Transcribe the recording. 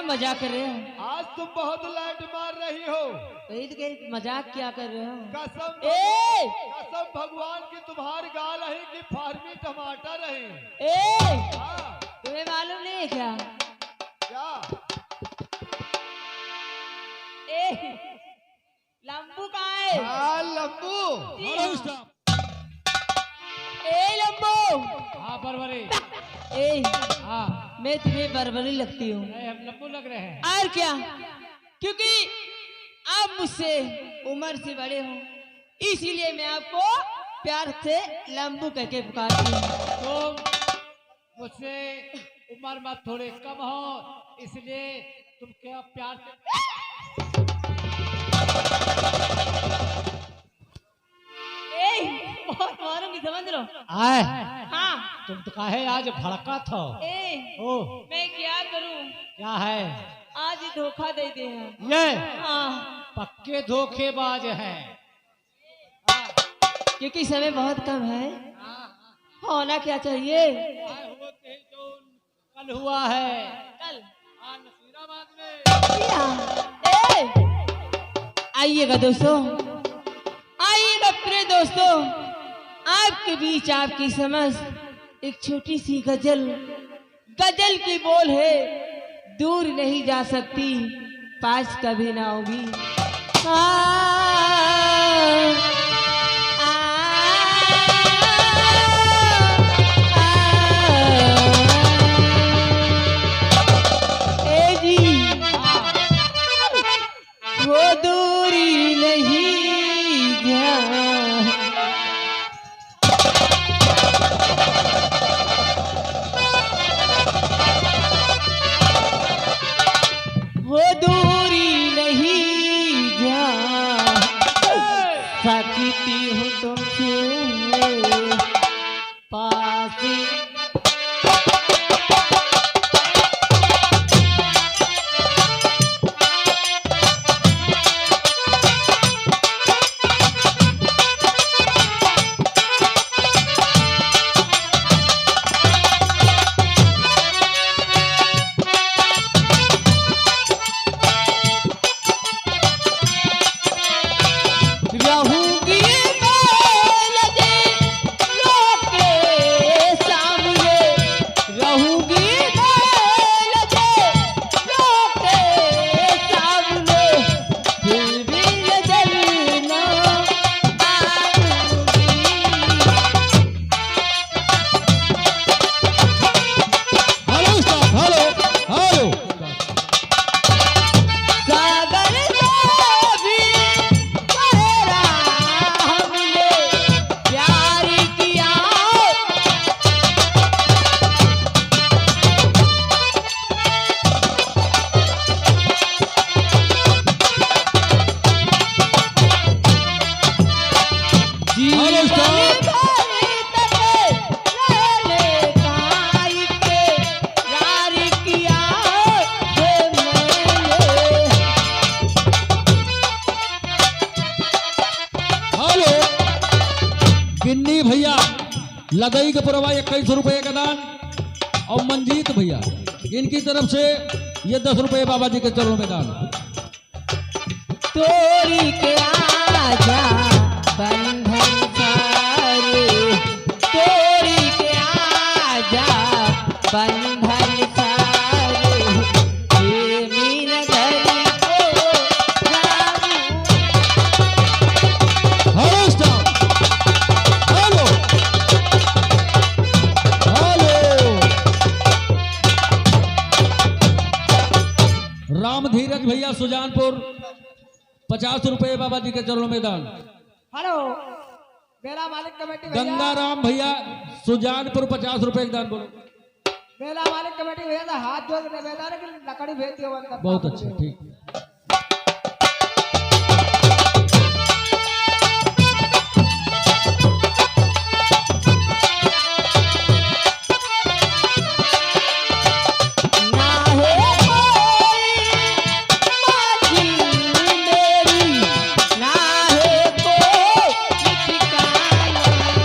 मजाक कर रहे हो? आज तुम बहुत लाइट मार रही हो। तो मजाक क्या कर रहे हो? कसम भगवान की तुम्हारी गाल है कि फार्मी टमाटर है। हाँ। तुम्हें मालूम नहीं है क्या? क्या? लंबू कहाँ है? हाँ लंबू। लंबू। हाँ बरबरी। हाँ मैं तुम्हें बरबरी लगती हूँ। हम लंबू लग रहे हैं। और क्या? क्योंकि आप मुझसे उम्र से बड़े हो, इसीलिए मैं आपको प्यार से लंबू करके पुकारती हूँ। तुम मुझसे उम्र में थोड़े कम हो, इसलिए तुम क्या प्यार से बहुत मारूंगी, समझ लो। आए। हाँ। तुम तो काहे आज भड़का था? मैं क्या करूं? क्या है? आज धोखा दे दे हैं। ये हाँ। पक्के धोखेबाज हैं। क्योंकि समय बहुत कम है, होना क्या चाहिए? कल हुआ है। कल नसीराबाद में। आइएगा दोस्तों, आइएगा प्रिय दोस्तों, आपके बीच आपकी समझ एक छोटी सी गजल की बोल है, दूर नहीं जा सकती, पास कभी ना होगी। वो दूरी नहीं जा, वो दूरी नहीं जा सकती हूँ तुमसे पास। रहूंगी गिन्नी भैया लदई के पुरवा 21 रुपये का दान, और मंजीत भैया इनकी तरफ से ये 10 रुपये बाबा जी के चरणों में दान। तोरी के आजा बंधन सारे, तोरी के आजा बंधन सारे, ये मीरा धरी को Ramu. Hello staff, hello hello. Ram Dheeraj भैया सुजानपुर 50 रुपये बाबा जी के चरणों में दान। हेलो मेला मालिक कमेटी भैया। गंगा राम भैया सुजानपुर 50 रुपये का दान। बोलो मेला मालिक कमेटी भैया हाथ जोड़ के निवेदन है कि लकड़ी भेज दियो। बहुत अच्छा, ठीक।